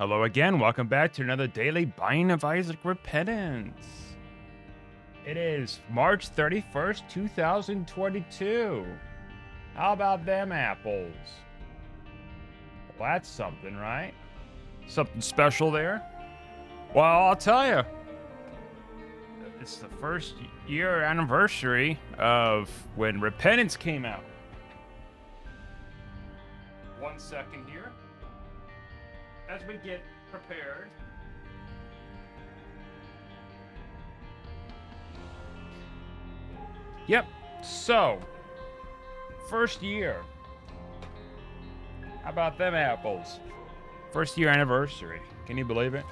Hello again. Welcome back to another daily Binding of Isaac Repentance. It is March 31st, 2022. How about them apples? Well, that's something, right? Something special there? Well, I'll tell you. It's the first year anniversary of when Repentance came out. 1 second here. As we get prepared. Yep. So, first year. How about them apples? First year anniversary. Can you believe it?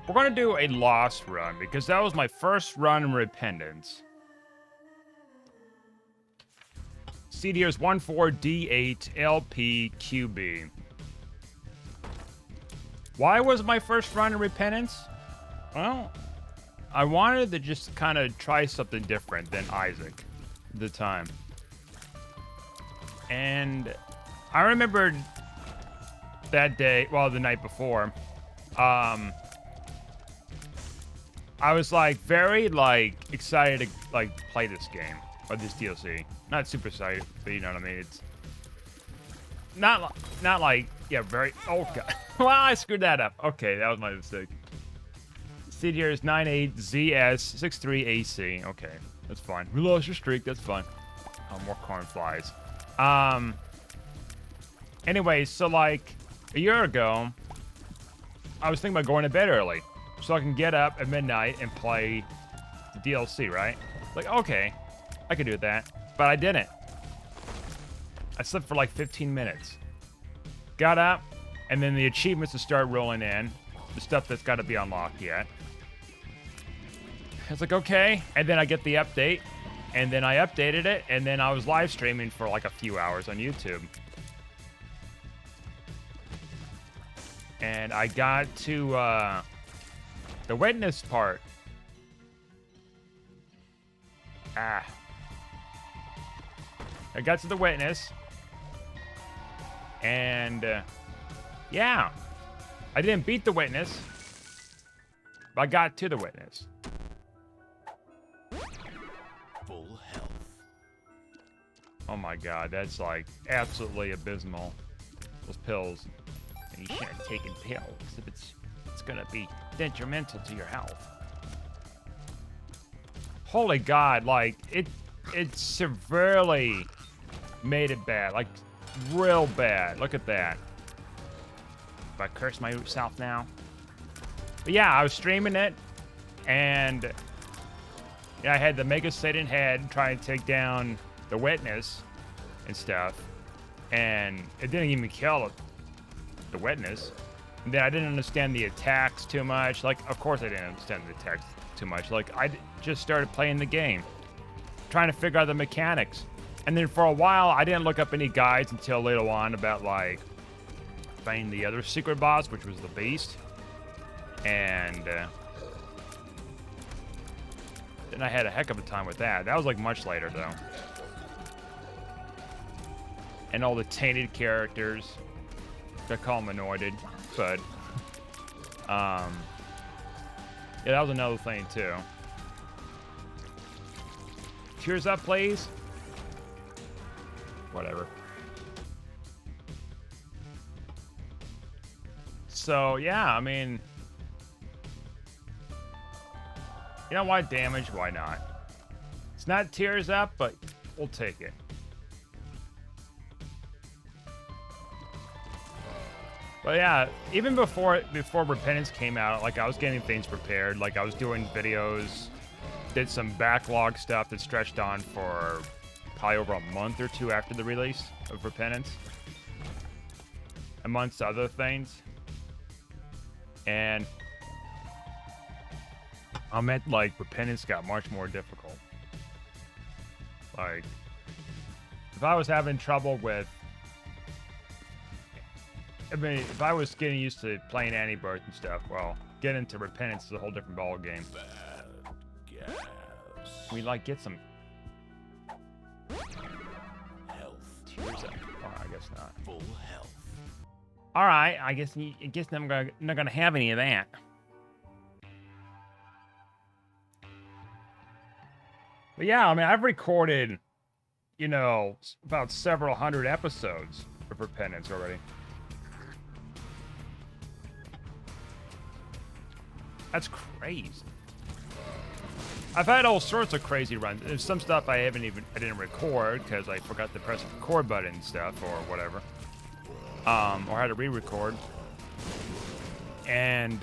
We're going to do a lost run because that was my first run in Repentance. CDR's 14D8LPQB. Why was my first run in Repentance? Well, I wanted to just kind of try something different than Isaac at the time. And I remembered that day, well, the night before, I was very excited to play this game or this DLC. Not super excited, but you know what I mean. It's not like very. Oh god. Well, I screwed that up. Okay, that was my mistake. CDR is 98ZS63AC. Okay, that's fine. We lost your streak. That's fine. Oh, more corn flies. Anyway, so a year ago, I was thinking about going to bed early so I can get up at midnight and play the DLC, right? Okay, I could do that. But I didn't. I slept for 15 minutes. Got up, and then the achievements to start rolling in. The stuff that's got to be unlocked yet. I was okay. And then I get the update. And then I updated it. And then I was live streaming for a few hours on YouTube. And I got to the witness part. I got to the witness. And yeah, I didn't beat the witness, but I got to the witness. Full health. Oh my god, that's absolutely abysmal. Those pills. And you shouldn't have taken pills if it's gonna be detrimental to your health. Holy god, it severely made it bad. Real bad. Look at that. If I curse myself now. But yeah, I was streaming it, and I had the Mega Satan head trying to take down the witness and stuff, and it didn't even kill the witness. And then I didn't understand the attacks too much. Of course I didn't understand the attacks too much. I just started playing the game, trying to figure out the mechanics. And then for a while, I didn't look up any guides until later on about, finding the other secret boss, which was the Beast. And then I had a heck of a time with that. That was, much later, though. And all the tainted characters. I call them anointed, but... yeah, that was another thing, too. Tears up, please. Whatever. So, yeah, I mean... You know why damage? Why not? It's not tears up, but we'll take it. But yeah, even before Repentance came out, I was getting things prepared. I was doing videos, did some backlog stuff that stretched on for probably over a month or two after the release of Repentance, amongst other things. And I meant Repentance got much more difficult. If I was having trouble with, if I was getting used to playing Anti-Birth and stuff, well, getting into Repentance is a whole different ball game. Bad gas. We get some Health. tears up. Oh, I guess not. Full health. All right, I guess I'm not gonna have any of that. But yeah, I mean, I've recorded, you know, about several hundred episodes of Repentance already. That's crazy. I've had all sorts of crazy runs. There's some stuff I didn't record because I forgot to press the record button and stuff or whatever. Or had to re-record. And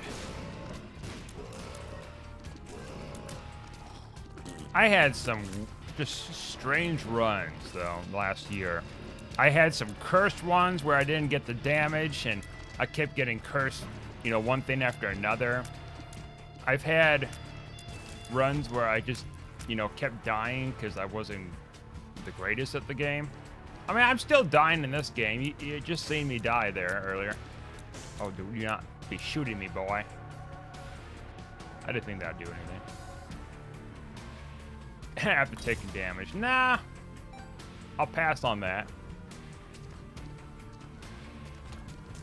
I had some just strange runs though last year. I had some cursed ones where I didn't get the damage and I kept getting cursed, you know, one thing after another. I've had runs where I just, you know, kept dying because I wasn't the greatest at the game. I mean, I'm still dying in this game. You just seen me die there earlier. Oh, do you not be shooting me, boy. I didn't think that'd do anything. After taking damage. Nah. I'll pass on that.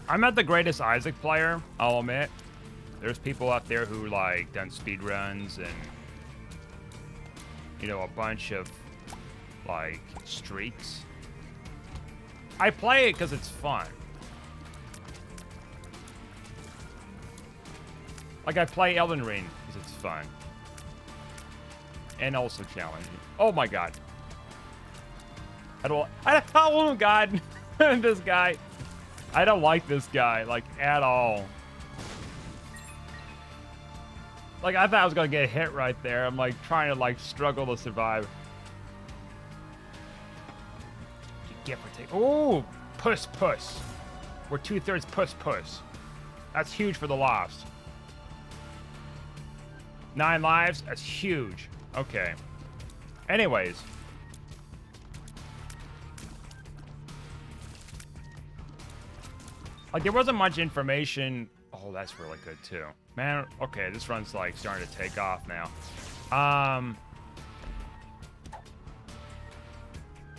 I'm not the greatest Isaac player, I'll admit. There's people out there who, like, done speedruns and, you know, a bunch of, like, streaks. I play it because it's fun. Like, I play Elden Ring because it's fun. And also challenging. Oh my god. Oh god. This guy. I don't like this guy, like, at all. Like, I thought I was gonna get hit right there. I'm, like, trying to, like, struggle to survive. Get protect. Ooh, puss. We're 2/3 puss. That's huge for the Lost. 9 lives. That's huge. Okay. Anyways. Like, there wasn't much information. Oh, that's really good too, man. Okay, this run's like starting to take off now.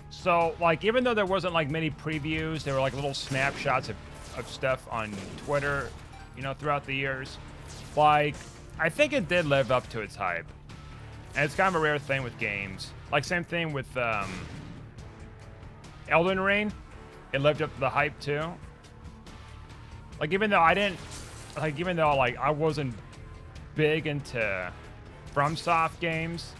So, like, even though there wasn't, like, many previews, there were, like, little snapshots of stuff on Twitter, you know, throughout the years. Like, I think it did live up to its hype. And it's kind of a rare thing with games. Like, same thing with, Elden Ring. It lived up to the hype, too. Like, even though I wasn't big into FromSoft games,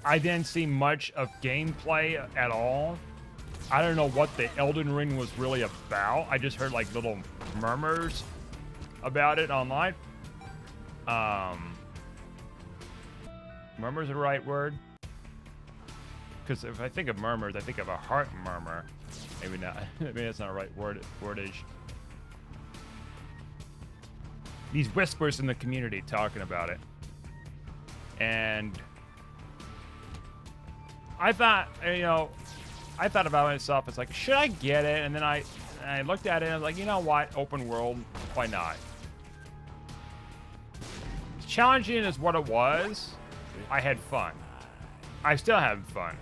I didn't see much of gameplay at all. I don't know what the Elden Ring was really about. I just heard like little murmurs about it online. Murmur's the right word? Because if I think of murmurs, I think of a heart murmur. Maybe not. Maybe that's not a right wordage. These whispers in the community talking about it. And I thought, you know, I thought about myself, it's like, should I get it? And then I looked at it and I was like, you know what? Open world, why not? Challenging is what it was. I had fun. I still have fun.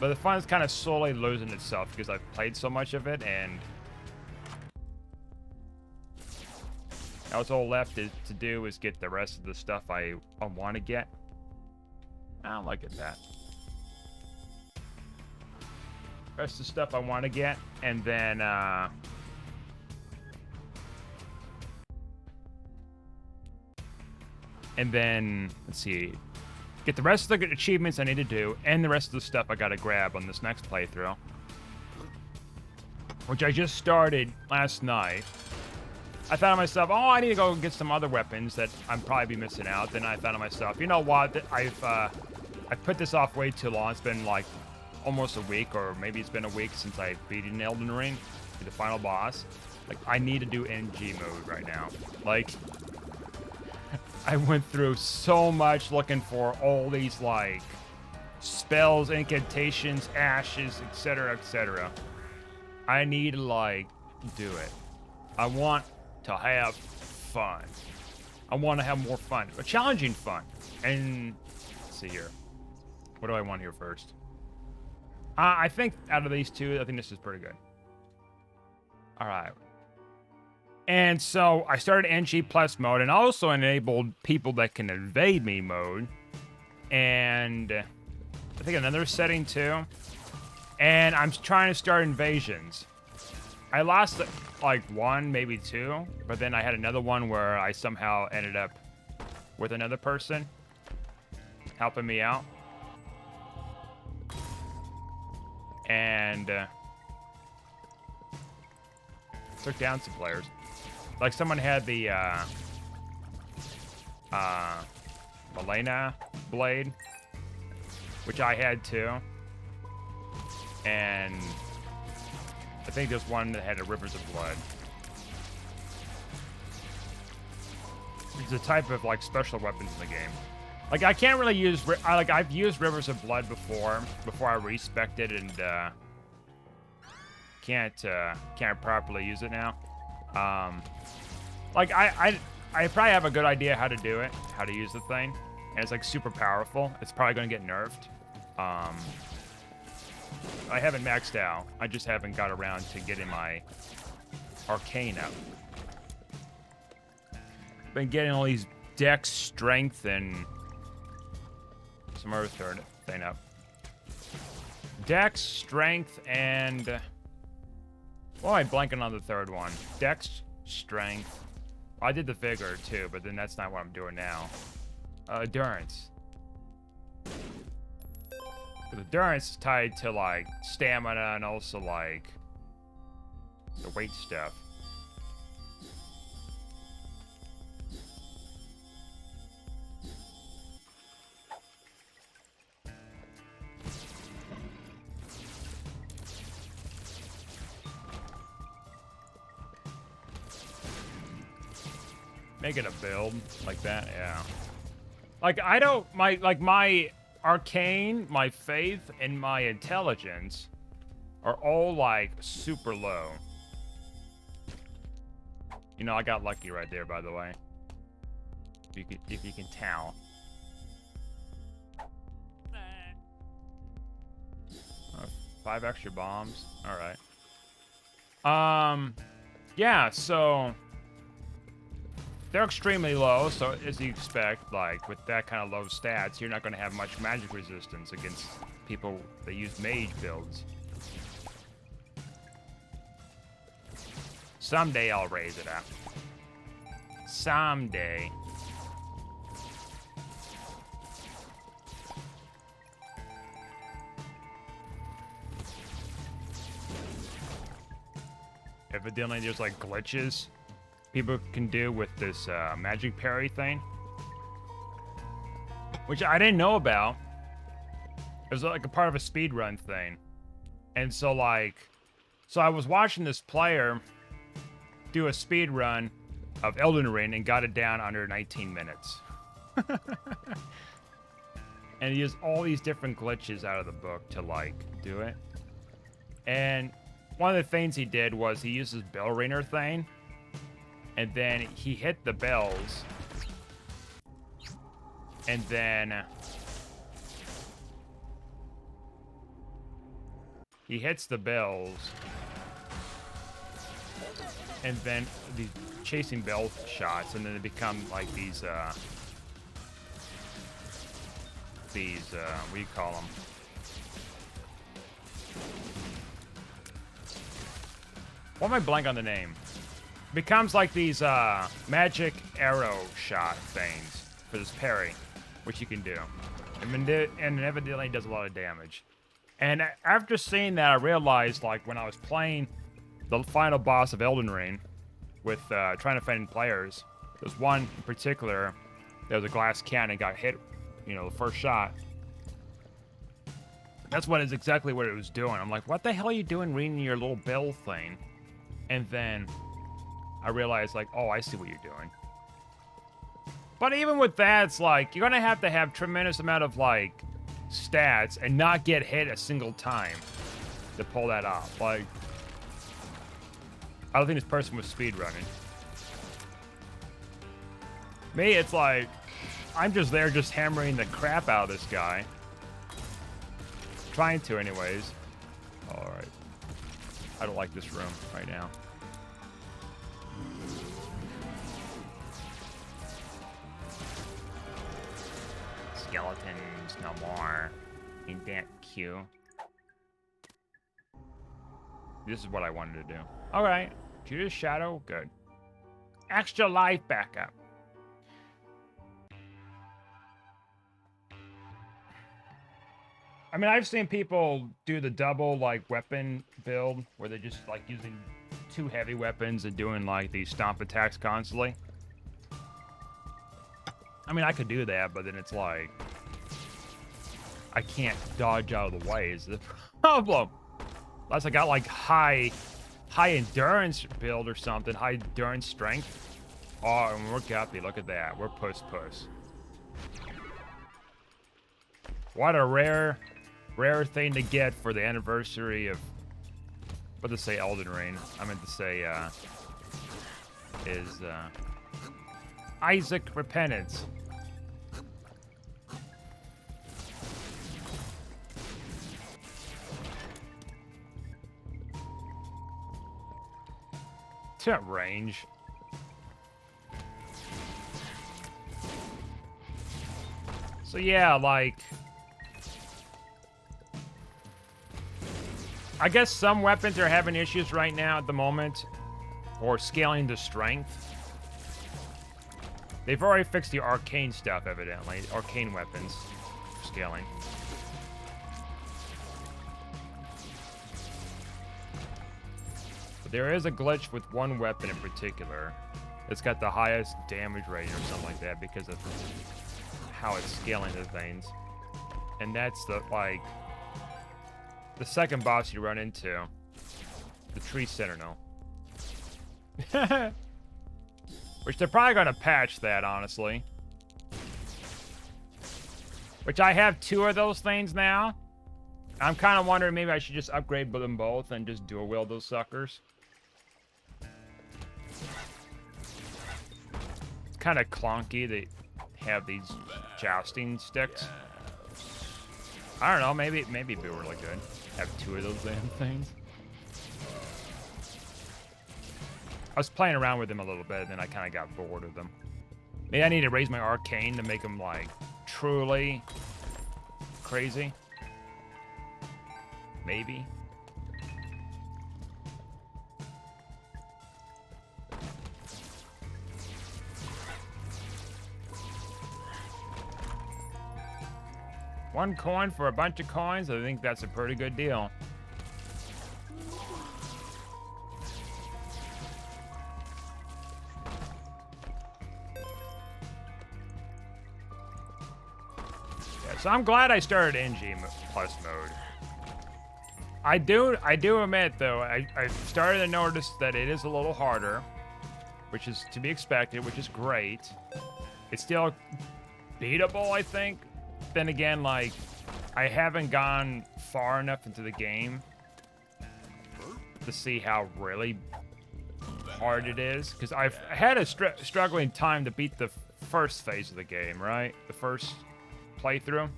But the fun is kind of slowly losing itself because I've played so much of it, and now what's all left to do is get the rest of the stuff I want to get. I don't like it that. Rest of the stuff I want to get, and then let's see, get the rest of the achievements I need to do, and the rest of the stuff I gotta grab on this next playthrough, which I just started last night. I thought to myself, oh, I need to go get some other weapons that I'm probably be missing out. Then I thought to myself, you know what? I've put this off way too long. It's been like almost a week, or maybe it's been a week since I beat an Elden Ring, the final boss. Like, I need to do NG mode right now. Like, I went through so much looking for all these, like, spells, incantations, ashes, etc., etc. I need to, like, do it. I want to have fun. I want to have more fun. But challenging fun. And, let's see here. What do I want here first? I think out of these two, I think this is pretty good. All right. And so I started NG Plus mode and also enabled people that can invade me mode. And I think another setting too. And I'm trying to start invasions. I lost like one, maybe two, but then I had another one where I somehow ended up with another person helping me out. And took down some players. Like someone had the Milena blade, which I had too. And I think there's one that had a Rivers of Blood. It's a type of like special weapons in the game. Like I can't really use I've used Rivers of Blood before I respected and can't properly use it now. Like I probably have a good idea how to do it, how to use the thing, and it's like super powerful. It's probably gonna get nerfed. I haven't maxed out. I just haven't got around to getting my arcane up. Been getting all these dex, strength, and some other third thing up. Dex, strength, and why am I blanking on the third one? Dex, strength. I did the vigor too, but then that's not what I'm doing now. Endurance. But endurance is tied to like stamina and also like the weight stuff. Make it a build like that, yeah. Like I don't my arcane, my faith, and my intelligence are all like super low. You know, I got lucky right there, by the way. If you can tell. 5 extra bombs. All right. Yeah. So they're extremely low. So as you expect, like with that kind of low stats, you're not going to have much magic resistance against people that use mage builds. Someday I'll raise it up. Someday. Evidently there's like glitches people can do with this magic parry thing, which I didn't know about. It was like a part of a speedrun thing. And so I was watching this player do a speedrun of Elden Ring and got it down under 19 minutes. And he used all these different glitches out of the book to like do it. And one of the things he did was he used his bell ringer thing, and then he hit the bells, and then he hits the bells, and then these chasing bell shots, and then they become like these what do you call them? Why am I blank on the name? Becomes like these magic arrow shot things for this parry, which you can do. And evidently does a lot of damage. And after seeing that, I realized, like, when I was playing the final boss of Elden Ring with trying to find players, there's one in particular, there was a glass cannon, got hit, you know, the first shot. That's exactly what it was doing. I'm like, what the hell are you doing reading your little bell thing? And then I realized, like, oh, I see what you're doing. But even with that, it's like, you're going to have tremendous amount of, like, stats and not get hit a single time to pull that off. Like, I don't think this person was speedrunning. Me, it's like, I'm just there just hammering the crap out of this guy. Trying to, anyways. Alright. I don't like this room right now. skeletons no more. Ain't that cute? This is what I wanted to do. All right. Judas Shadow, good. Extra life backup. I mean, I've seen people do the double, like, weapon build, where they're just, like, using 2 heavy weapons and doing, like, these stomp attacks constantly. I mean, I could do that, but then it's like... I can't dodge out of the way is the problem. Unless I got, like, high endurance build or something, high endurance strength. Oh, and we're guppy, look at that. We're puss. What a rare thing to get for the anniversary of, what to say, Elden Ring. I meant to say, Isaac Repentance. To range. So yeah, like, I guess some weapons are having issues right now at the moment, or scaling to strength. They've already fixed the arcane stuff, evidently. Arcane weapons for scaling. But there is a glitch with one weapon in particular. It's got the highest damage rating or something like that because of how it's scaling to things. And that's the, like, the second boss you run into. The Tree Sentinel. Which they're probably going to patch that, honestly. Which I have 2 of those things now. I'm kind of wondering maybe I should just upgrade them both and just dual wield those suckers. It's kind of clunky. They have these jousting sticks. I don't know. Maybe it'd be really good. Have 2 of those damn things. I was playing around with them a little bit, and then I kind of got bored of them. Maybe I need to raise my arcane to make them, like, truly crazy. Maybe. One coin for a bunch of coins? I think that's a pretty good deal. So I'm glad I started NG plus mode. I do admit though, I've started to notice that it is a little harder, which is to be expected, which is great. It's still beatable, I think. Then again, like, I haven't gone far enough into the game to see how really hard it is. Because I've had a struggling time to beat the first phase of the game, right? The first playthrough.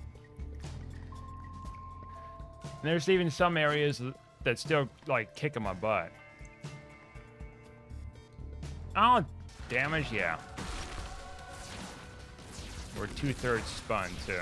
And there's even some areas that still, like, kicking my butt. Oh, damage, yeah. We're 2/3 spun, too.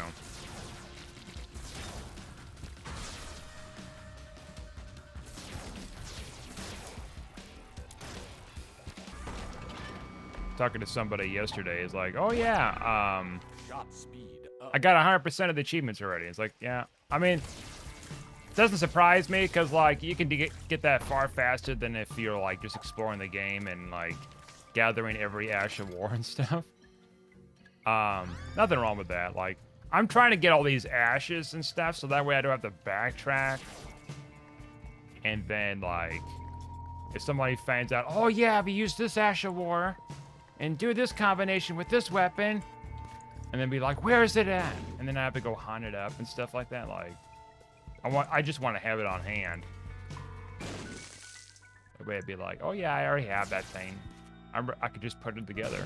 Talking to somebody yesterday is like, oh yeah, Shot speed up. I got 100% of the achievements already. It's like, yeah. I mean, it doesn't surprise me because, like, you can get that far faster than if you're, like, just exploring the game and, like, gathering every Ash of War and stuff. Nothing wrong with that. Like, I'm trying to get all these ashes and stuff so that way I don't have to backtrack. And then, like, if somebody finds out, oh yeah, we used this Ash of War and do this combination with this weapon, and then be like, where is it at? And then I have to go hunt it up and stuff like that. Like, I just want to have it on hand. That way I'd be like, oh yeah, I already have that thing. I could just put it together.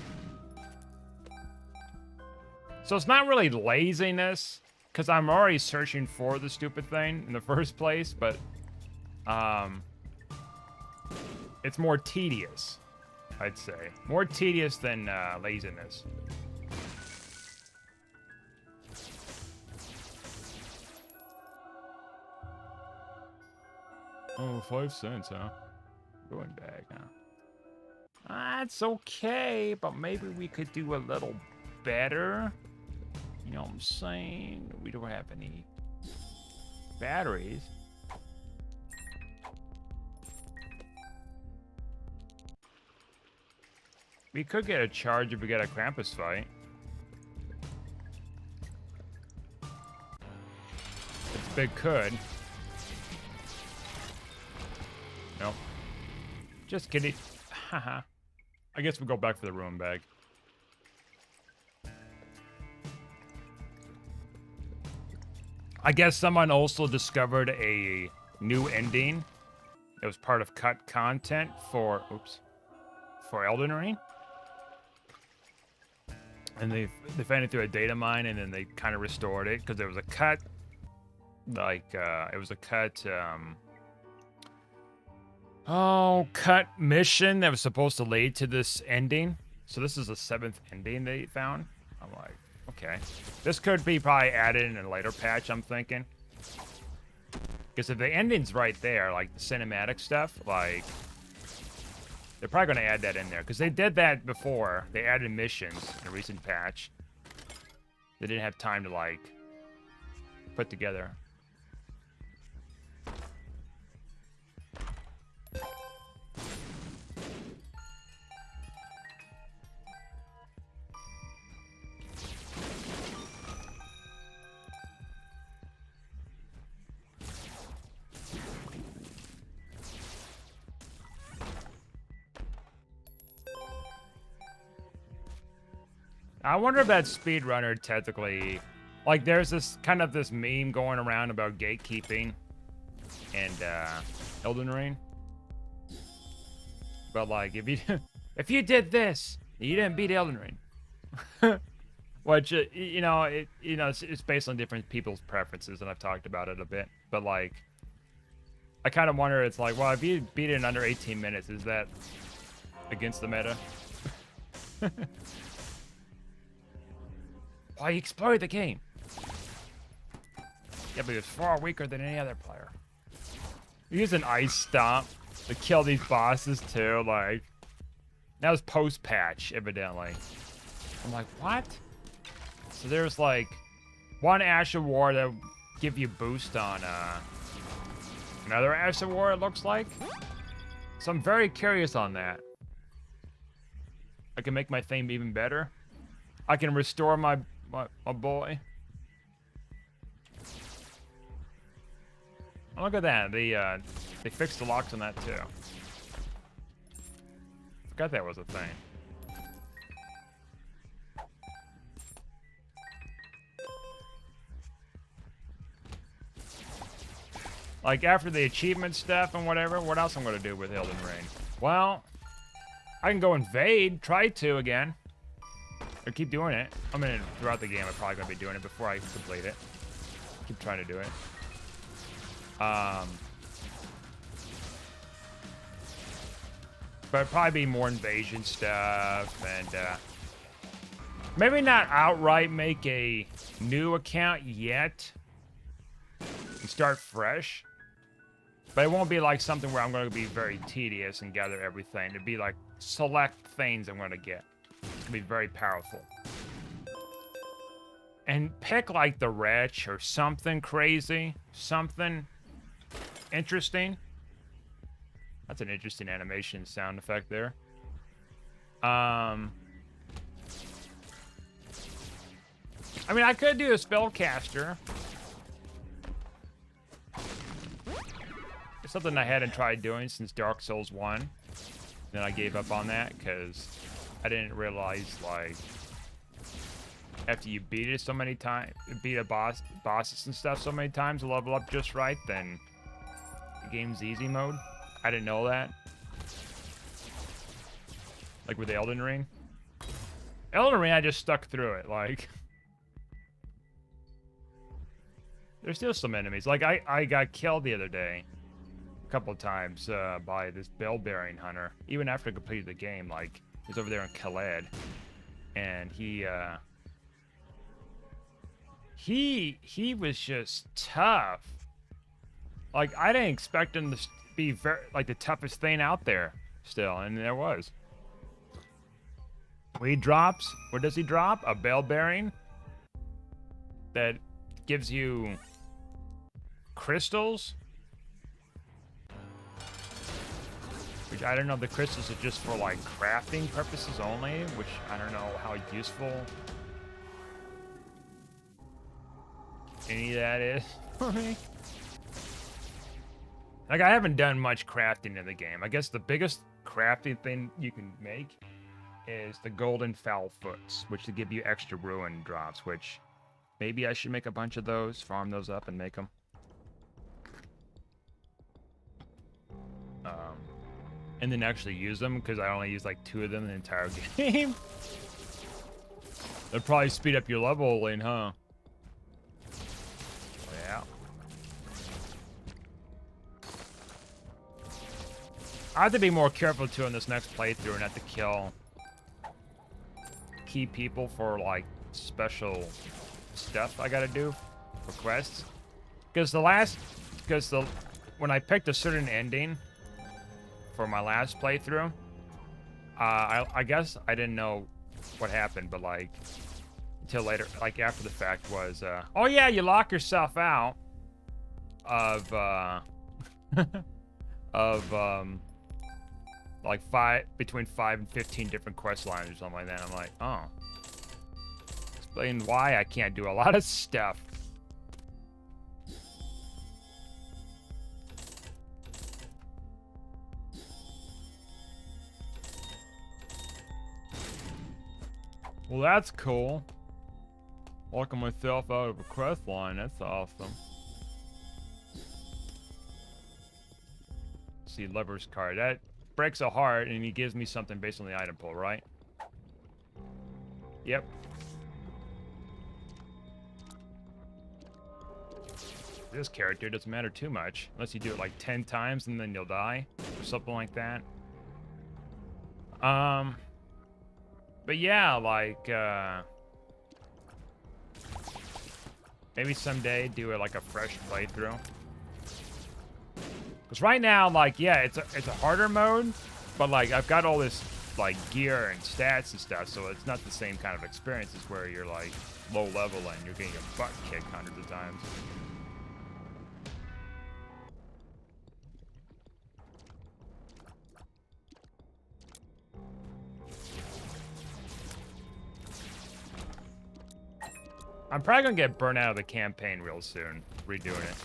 So it's not really laziness, because I'm already searching for the stupid thing in the first place, but it's more tedious, I'd say. More tedious than laziness. Oh, 5 cents, huh? Ruin bag, huh? That's okay, but maybe we could do a little better. You know what I'm saying? We don't have any batteries. We could get a charge if we get a Krampus fight. It's a big could. Nope. Just kidding. Haha. I guess we'll go back for the ruin bag. I guess someone also discovered a new ending. It was part of cut content for, oops, for Elden Ring. And they found it through a data mine, and then they kind of restored it because there was a cut, like it was a cut, cut mission that was supposed to lead to this ending. So this is the 7th ending they found. I'm like, okay, this could be probably added in a later patch. I'm thinking, because if the ending's right there, like the cinematic stuff, like. They're probably going to add that in there, because they did that before. They added missions in a recent patch. They didn't have time to, like, put together. I wonder if that speedrunner technically, like, there's this kind of this meme going around about gatekeeping and Elden Ring. But like, if you did this, you didn't beat Elden Ring. Which it's based on different people's preferences, and I've talked about it a bit. But like, I kind of wonder, it's like, well, if you beat it in under 18 minutes, is that against the meta? Why you explored the game? Yeah, but it's far weaker than any other player. Use an ice stomp to kill these bosses too. Like, that was post patch, evidently. I'm like, what? So there's like one Ash of War that give you boost on another Ash of War. It looks like. So I'm very curious on that. I can make my theme even better. I can restore my boy. Oh, look at that. They fixed the locks on that too. Forgot that was a thing. Like, after the achievement stuff and whatever, what else I'm gonna do with Elden Ring? Well, I can go invade, try to again. Or keep doing it. I mean, throughout the game, I'm probably gonna be doing it before I complete it. Keep trying to do it. But probably be more invasion stuff, and maybe not outright make a new account yet and start fresh. But it won't be like something where I'm going to be very tedious and gather everything. It'd be like select things I'm going to get. It's going to be very powerful. And pick like the Wretch or something crazy. Something interesting. That's an interesting animation sound effect there. I mean, I could do a spellcaster. It's something I hadn't tried doing since Dark Souls 1. Then I gave up on that because I didn't realize, like, after you beat it so many times, beat a bosses and stuff so many times to level up just right, then the game's easy mode. I didn't know that. Like with Elden Ring. Elden Ring, I just stuck through it. Like, there's still some enemies. Like, I got killed the other day a couple of times by this bell-bearing hunter. Even after I completed the game, like, he was over there in Khaled. And he was just tough. Like, I didn't expect him be very like the toughest thing out there still, and there was. He drops. What does he drop? A bell bearing that gives you crystals. Which I don't know. The crystals are just for like crafting purposes only, which I don't know how useful any of that is for me. Like, I haven't done much crafting in the game. I guess the biggest crafting thing you can make is the golden foul foots, which to give you extra ruin drops, which maybe I should make a bunch of those, farm those up and make them. And then actually use them, because I only use like 2 of them in the entire game. That'd probably speed up your leveling, huh? Yeah. I have to be more careful too in this next playthrough, not to kill key people for like special stuff I gotta do for quests. Because when I picked a certain ending for my last playthrough, I guess I didn't know what happened, but like until later, like after the fact was, oh yeah, you lock yourself out of like between 5 and 15 different quest lines or something like that. I'm like, oh, explain why I can't do a lot of stuff. Well, that's cool. Locking myself out of a quest line, that's awesome. See, Lover's card. That breaks a heart, and he gives me something based on the item pool, right? Yep. This character doesn't matter too much, unless you do it like 10 times and then you'll die, or something like that. But yeah, like, maybe someday do it like a fresh playthrough. Because right now, like, yeah, it's a harder mode, but like I've got all this like gear and stats and stuff, so it's not the same kind of experience as where you're like low level and you're getting your butt kicked hundreds of times. I'm probably gonna get burnt out of the campaign real soon, redoing it.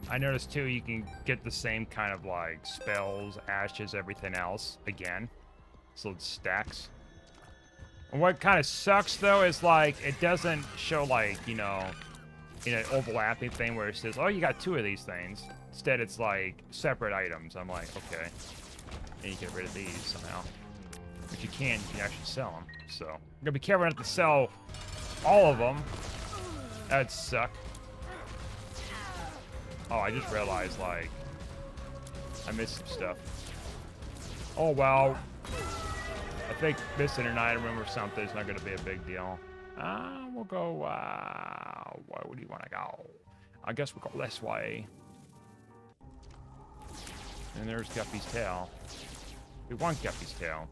I noticed too, you can get the same kind of like spells, ashes, everything else again. So it stacks. And what kind of sucks though is like, it doesn't show like, you know, in an overlapping thing where it says, oh, you got 2 of these things. Instead, it's like separate items. I'm like, okay. And you get rid of these somehow. If you can actually sell them. So, I'm gonna be careful not to sell all of them. That'd suck. Oh, I just realized, like, I missed some stuff. Oh, well. I think missing an item room or something is not gonna be a big deal. We'll go, where do you want to go? I guess we'll go this way. And there's Guppy's tail. We want Guppy's tail.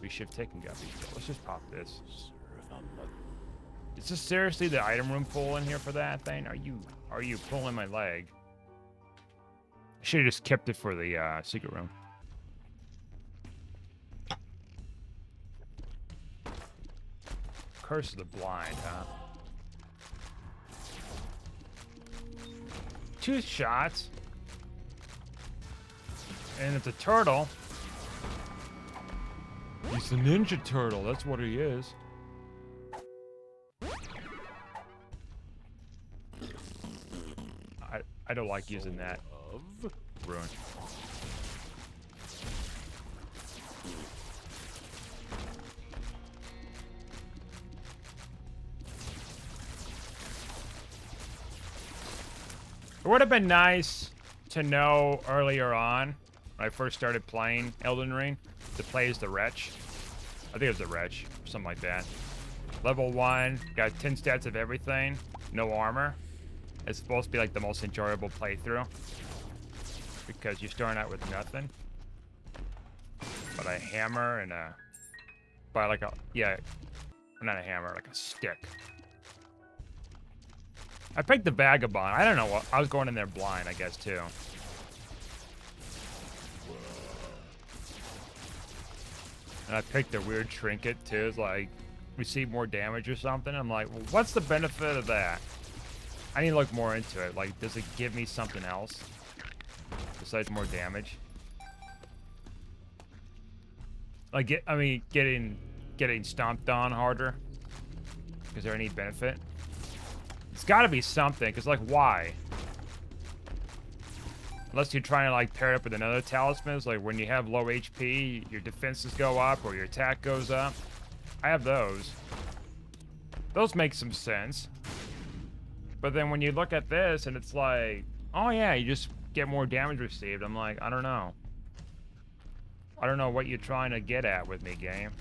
We should have taken Guppy's tail. Let's just pop this. Is this seriously the item room pull in here for that thing? Are you pulling my leg? I should have just kept it for the secret room. Curse of the Blind, huh? 2 shots. And it's a turtle. He's a ninja turtle, that's what he is. I don't like using that. Ruin. It would have been nice to know earlier on when I first started playing Elden Ring to play as the Wretch. I think it was the Wretch, something like that. Level 1, got 10 stats of everything, no armor. It's supposed to be like the most enjoyable playthrough because you're starting out with nothing but a hammer and a, not a hammer, like a stick. I picked the Vagabond. I don't know what, I was going in there blind, I guess, too. And I picked a weird trinket, too. It's like, receive more damage or something. I'm like, well, what's the benefit of that? I need to look more into it. Like, does it give me something else besides more damage? Like, getting stomped on harder? Is there any benefit? It's got to be something, because, like, why? Unless you're trying to, like, pair it up with another talisman. It's like, when you have low HP, your defenses go up or your attack goes up. I have those. Those make some sense. But then when you look at this and it's like, oh yeah, you just get more damage received. I'm like, I don't know. I don't know what you're trying to get at with me, game.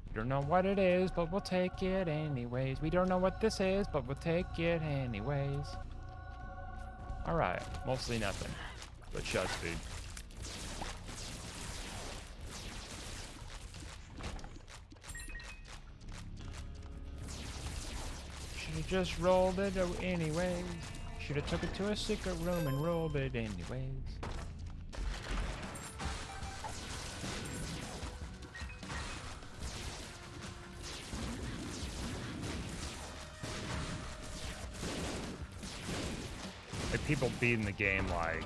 We don't know what it is, but we'll take it anyways. We don't know what this is, but we'll take it anyways. Alright, mostly nothing but shot speed. Should've just rolled it anyways. Should've took it to a secret room and rolled it anyways. Like, people beating the game like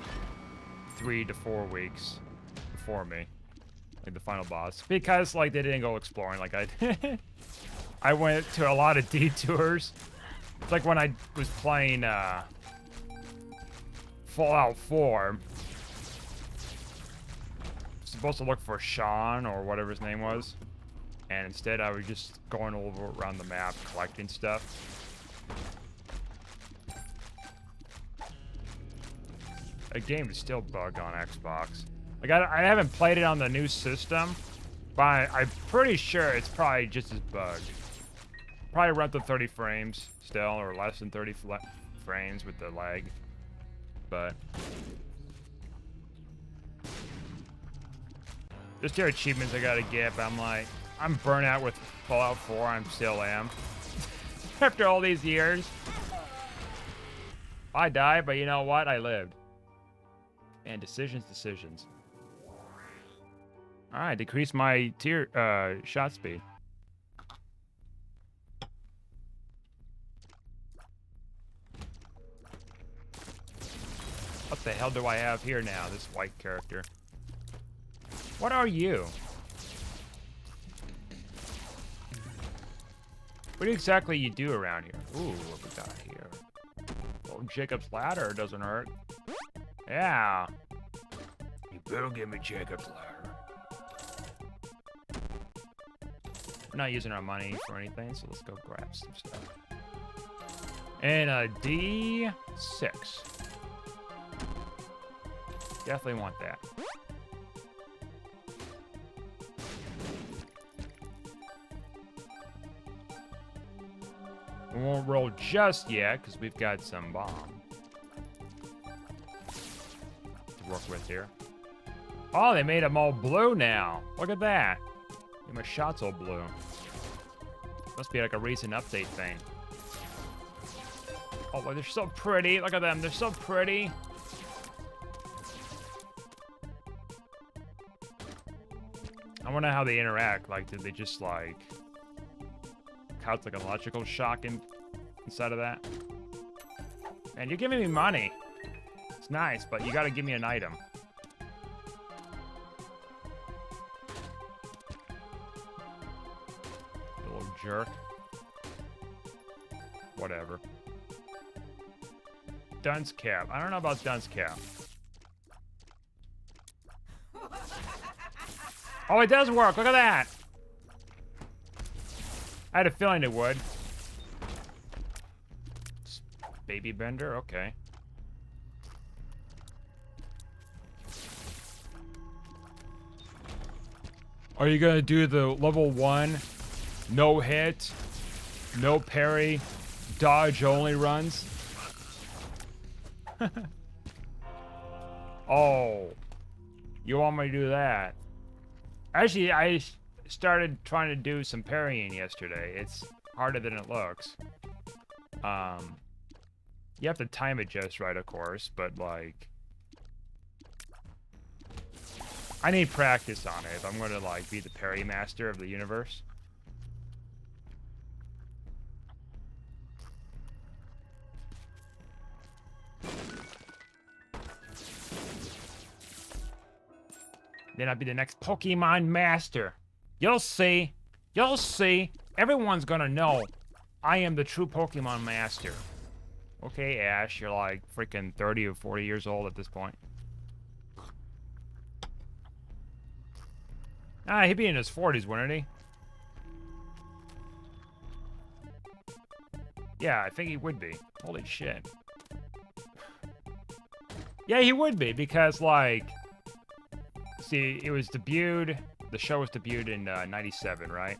3 to 4 weeks before me, like the final boss, because like they didn't go exploring like I did. I went to a lot of detours. It's like when I was playing Fallout 4. Supposed to look for Sean or whatever his name was, and instead I was just going over around the map collecting stuff. The game is still bugged on Xbox. Like, I haven't played it on the new system, but I'm pretty sure it's probably just as bugged. Probably run to 30 frames still, or less than 30 frames with the lag. But just your achievements I gotta get, but I'm like, I'm burnt out with Fallout 4, I still am. After all these years. I died, but you know what? I lived. And decisions. Alright, decrease my shot speed. What the hell do I have here now, this white character? What are you? What exactly you do around here? Ooh, what we got here? Oh, Jacob's Ladder doesn't hurt. Yeah. You better give me Jacob's Ladder. We're not using our money for anything, so let's go grab some stuff. And a D6. Definitely want that. We won't roll just yet, because we've got some bomb to work with here. Oh, they made them all blue now. Look at that. My shot's all blue. Must be like a recent update thing. Oh, they're so pretty. Look at them. They're so pretty. I wonder how they interact. Like, did they just, like, cause like an electrical shock inside of that? And you're giving me money. It's nice, but you gotta give me an item. You little jerk. Whatever. Dunce Cap. I don't know about Dunce Cap. Oh, it does work. Look at that. I had a feeling it would. Baby Bender? Okay. Are you gonna do the level 1, no hit, no parry, dodge only runs? Oh, you want me to do that? Actually, I started trying to do some parrying yesterday. It's harder than it looks. You have to time it just right, of course, but like, I need practice on it if I'm gonna like be the parry master of the universe. Then I'd be the next Pokemon master. You'll see. You'll see. Everyone's gonna know I am the true Pokemon master. Okay, Ash, you're like freaking 30 or 40 years old at this point. Ah, he'd be in his 40s, wouldn't he? Yeah, I think he would be. Holy shit. Yeah, he would be, because, like... See, it was debuted... The show was debuted in, 97, right?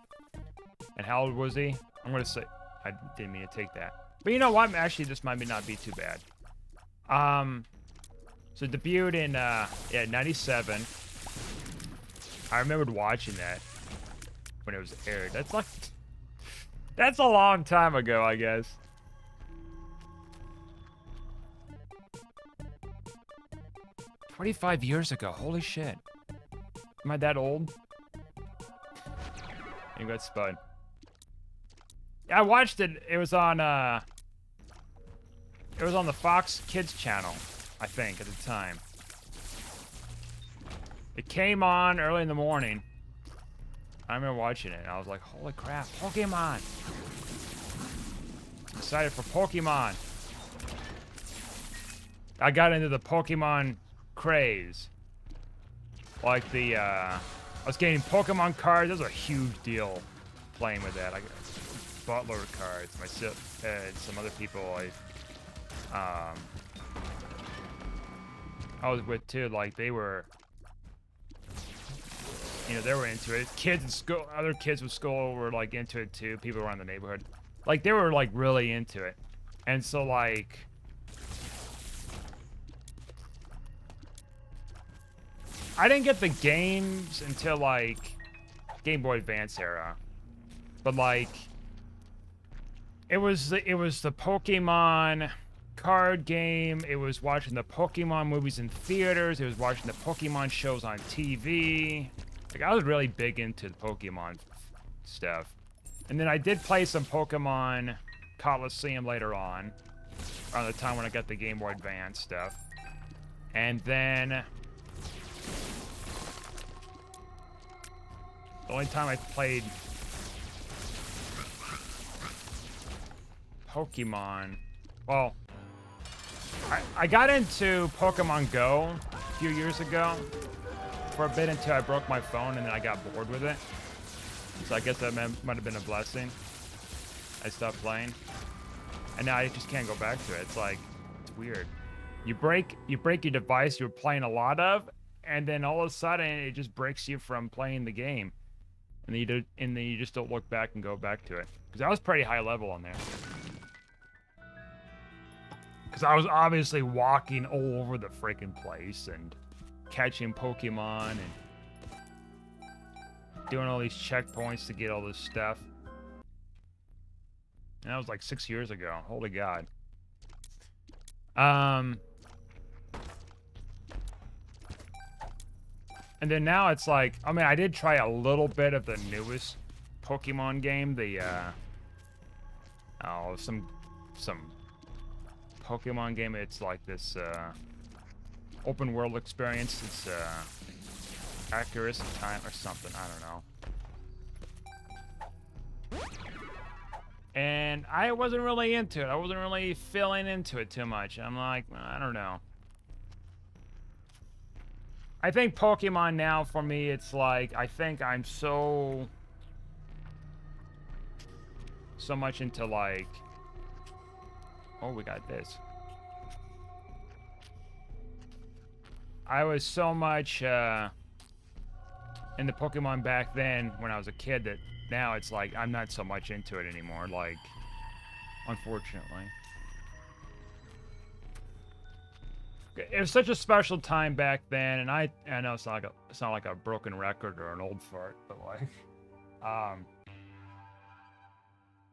And how old was he? I'm gonna say... I didn't mean to take that. But you know what? Actually, this might not be too bad. So debuted in, yeah, 97. I remembered watching that when it was aired. That's like... That's a long time ago, I guess. "25 years ago. Holy shit. Am I that old?" You got Spud. Yeah, I watched it. It was on the Fox Kids channel, I think, at the time. It came on early in the morning. I remember watching it, and I was like, holy crap, Pokemon! Excited for Pokemon. I got into the Pokemon craze. Like I was getting Pokemon cards. That was a huge deal playing with that. I got buttload of cards. Myself and some other people I was with too, like they were, you know, they were into it. Kids in school, other kids with school were like into it too. People around the neighborhood, like they were like really into it. And so like, I didn't get the games until like Game Boy Advance era, but like it was the Pokemon card game. It was watching the Pokemon movies in theaters. It was watching the Pokemon shows on TV. Like I was really big into the Pokemon stuff. And then I did play some Pokemon Coliseum later on, around the time when I got the Game Boy Advance stuff. And then the only time I played Pokemon, well, I got into Pokemon Go a few years ago for a bit until I broke my phone, and then I got bored with it. So I guess that might have been a blessing. I stopped playing, and now I just can't go back to it. It's like, it's weird. You break your device you're playing a lot of, and then all of a sudden it just breaks you from playing the game, and then you just don't look back and go back to it. Because I was pretty high level on there. Because I was obviously walking all over the freaking place and catching Pokemon and doing all these checkpoints to get all this stuff. And that was like 6 years ago. Holy God. And then now it's like, I mean, I did try a little bit of the newest Pokemon game, the some Pokemon game. It's like this open world experience. It's Accuracy Time or something, I don't know. And I wasn't really into it. I wasn't really feeling into it too much. I'm like, I don't know. I think Pokemon now for me, it's like, I think I'm so much into like, oh, we got this. I was so much in the Pokemon back then when I was a kid that now it's like I'm not so much into it anymore, like, unfortunately. It was such a special time back then, and I know it's not like a broken record or an old fart, but like,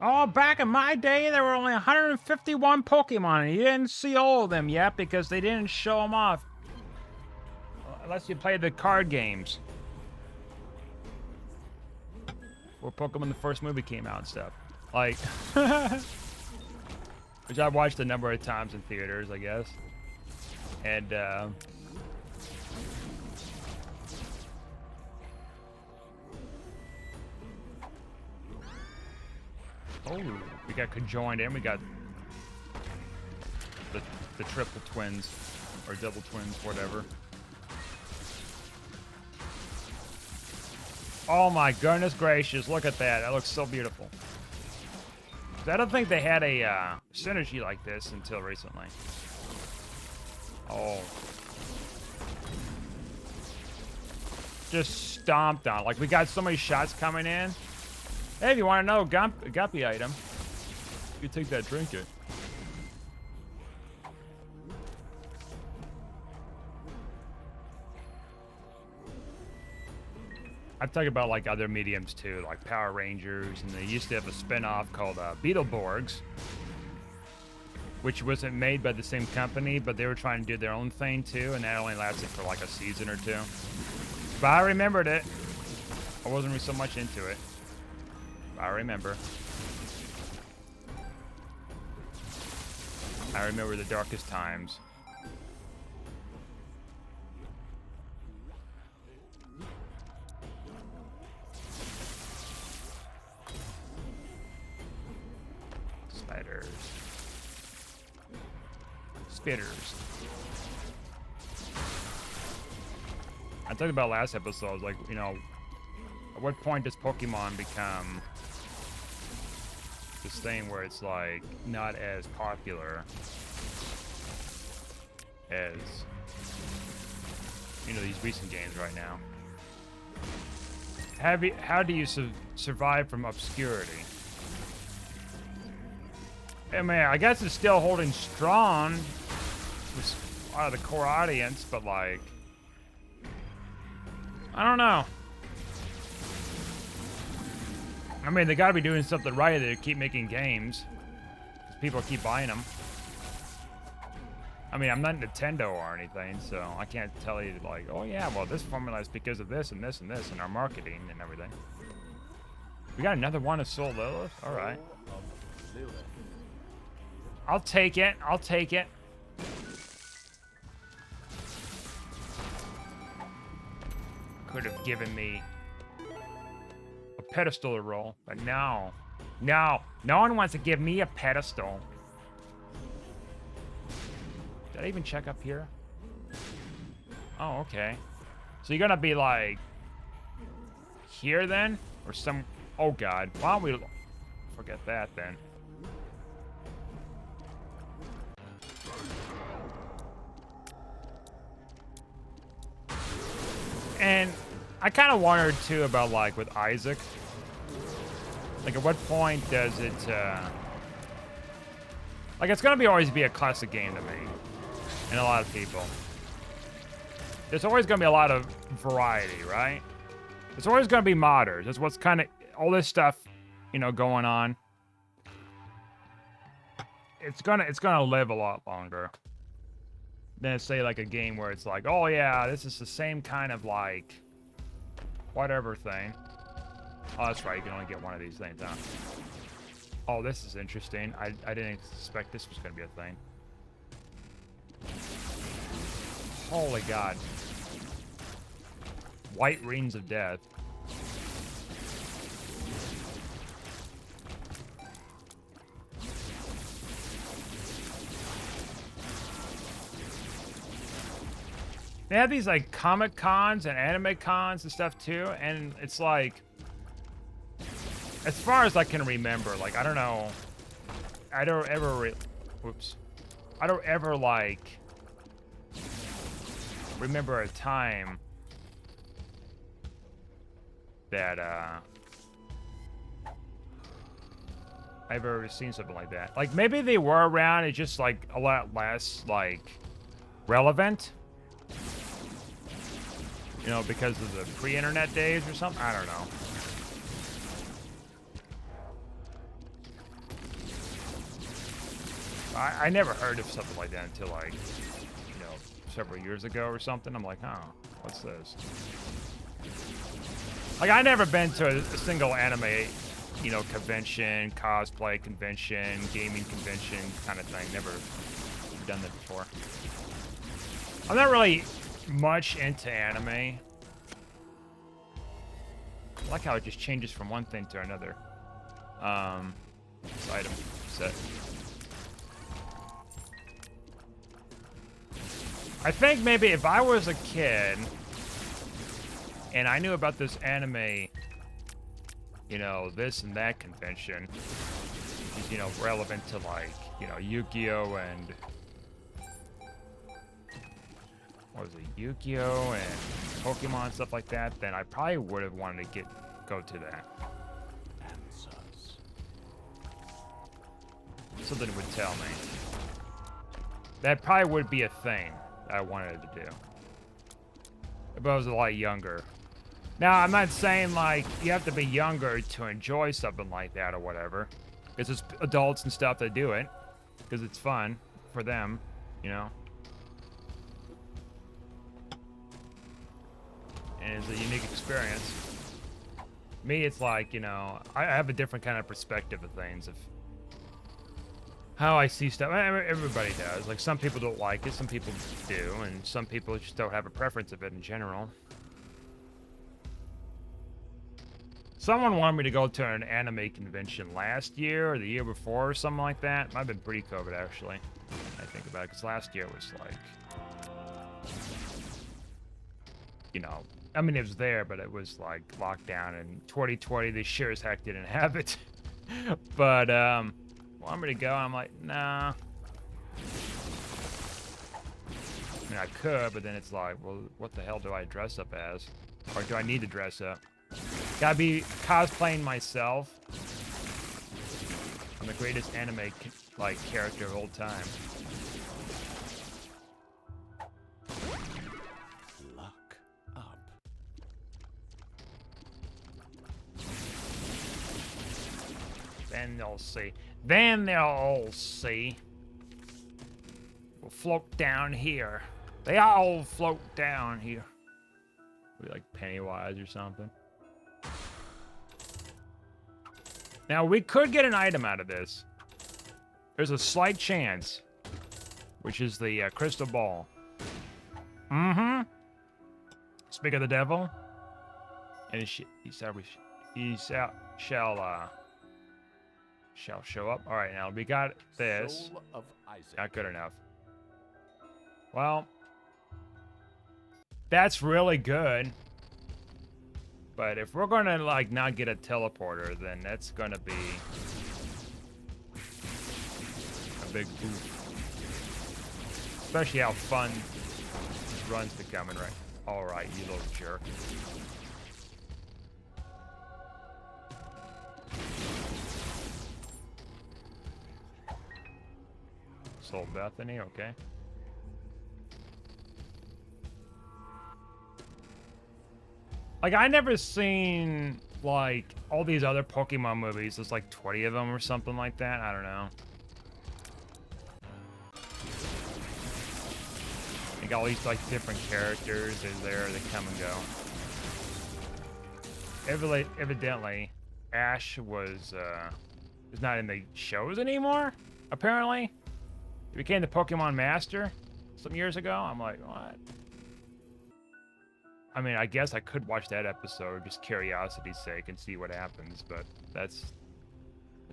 oh, back in my day, there were only 151 Pokemon, and you didn't see all of them yet because they didn't show them off. Unless you played the card games. Or Pokemon the first movie came out and stuff. Like, which I've watched a number of times in theaters, I guess. And, oh, we got conjoined and we got the triple twins, or double twins, whatever. Oh my goodness gracious, look at that. That looks so beautiful. I don't think they had a synergy like this until recently. Oh. Just stomped on. Like, we got so many shots coming in. Hey, if you want to know, Guppy item, you take that trinket. I'm talking about like other mediums too, like Power Rangers, and they used to have a spin-off called Beetleborgs, which wasn't made by the same company, but they were trying to do their own thing too, and that only lasted for like a season or two. But I remembered it. I wasn't really so much into it. I remember. I remember the darkest times. Spiders. Spitters. I talked about last episode, I was like, you know, at what point does Pokemon become this thing where it's like not as popular as, you know, these recent games right now? How do you survive from obscurity? I mean, I guess it's still holding strong with a lot of the core audience, but like, I don't know. I mean, they gotta be doing something right to keep making games, because people keep buying them. I mean, I'm not Nintendo or anything, so I can't tell you like, oh yeah, well this formula is because of this and this and this and our marketing and everything. We got another one of Soul Lilith? Alright. I'll take it. I'll take it. Could have given me a pedestal to roll, but no. No. No one wants to give me a pedestal. Did I even check up here? Oh, okay. So you're gonna be like here then? Or some... Oh god. Why don't we forget that then? And I kind of wondered too about like with Isaac, like at what point does it like it's gonna always be a classic game to me and a lot of people. There's always gonna be a lot of variety, right? There's always gonna be modders. That's what's kind of all this stuff, you know, going on. It's gonna live a lot longer than say like a game where it's like, oh yeah, this is the same kind of like whatever thing. Oh, that's right, you can only get one of these things, huh? Oh, this is interesting. I didn't expect this was gonna be a thing. Holy god. White Rings of Death. They have these like comic cons and anime cons and stuff too, and it's like, as far as I can remember, like I don't know, I don't ever like remember a time that I've ever seen something like that. Like, maybe they were around, it's just, like, a lot less, like, relevant. You know, because of the pre-internet days or something? I don't know. I never heard of something like that until, like, you know, several years ago or something. I'm like, oh, what's this? Like, I never been to a single anime, you know, convention, cosplay convention, gaming convention kind of thing. Never done that before. I'm not really much into anime. I like how it just changes from one thing to another. This item set. I think maybe if I was a kid and I knew about this anime, you know, this and that convention, is, you know, relevant to, like, you know, Yu-Gi-Oh! And what was it, Yu-Gi-Oh! And Pokemon, stuff like that, then I probably would have wanted to go to that. Answers. Something would tell me. That probably would be a thing I wanted to do. If I was a lot younger. Now, I'm not saying, like, you have to be younger to enjoy something like that or whatever. Because it's adults and stuff that do it. Because it's fun for them, you know? And it's a unique experience. Me, it's like, you know, I have a different kind of perspective of things. Of how I see stuff. Everybody does. Like, some people don't like it, some people do, and some people just don't have a preference of it in general. Someone wanted me to go to an anime convention last year or the year before or something like that. Might have been pre-COVID, actually. I think about it, because last year was like, you know, I mean, it was there, but it was like locked down. And 2020, they sure as heck didn't have it. But, want me to go? I'm like, nah. I mean, I could, but then it's like, well, what the hell do I dress up as? Or do I need to dress up? Gotta be cosplaying myself. I'm the greatest anime, like, character of all time. Luck up. Then they'll see. Then they'll all see. We'll float down here. They all float down here. Be like Pennywise or something. Now, we could get an item out of this. There's a slight chance. Which is the crystal ball. Mm-hmm. Speak of the devil. And he shall show up. All right, now we got this. Soul of Isaac. Not good enough. Well, that's really good. But if we're gonna, like, not get a teleporter, then that's gonna be a big oof. Especially how fun this run's becoming, right? All right, you little jerk. Soul Bethany, okay. Like, I never seen, like, all these other Pokemon movies. There's like 20 of them or something like that. I don't know. I think all these, like, different characters are there. They come and go. Evidently, Ash was not in the shows anymore, apparently. He became the Pokemon Master some years ago. I'm like, what? I mean, I guess I could watch that episode just curiosity's sake and see what happens, but that's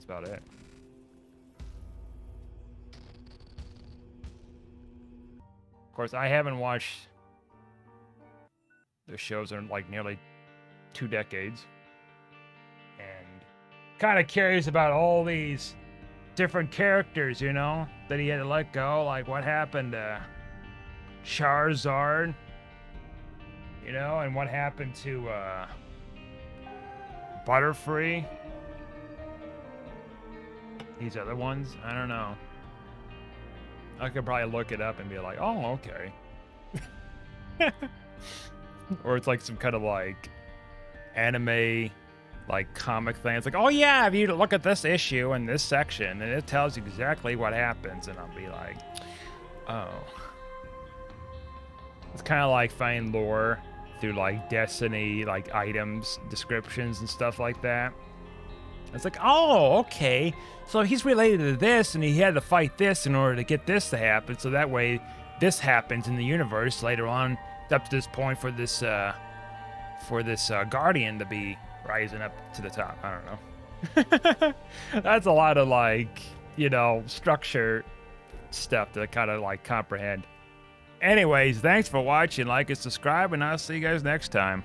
about it. Of course, I haven't watched the shows in like nearly 2 decades. And kind of curious about all these different characters, you know, that he had to let go. Like, what happened to Charizard? You know, and what happened to Butterfree. These other ones, I don't know. I could probably look it up and be like, oh, okay. Or it's like some kind of like anime, like comic thing. It's like, oh yeah, if you look at this issue in this section, and it tells you exactly what happens, and I'll be like, oh. It's kind of like finding lore through like Destiny, like items, descriptions, and stuff like that. It's like, oh, okay. So he's related to this, and he had to fight this in order to get this to happen. So that way, this happens in the universe later on, up to this point for this Guardian to be rising up to the top. I don't know. That's a lot of like, you know, structure stuff to kind of like comprehend. Anyways, thanks for watching. Like and subscribe, and I'll see you guys next time.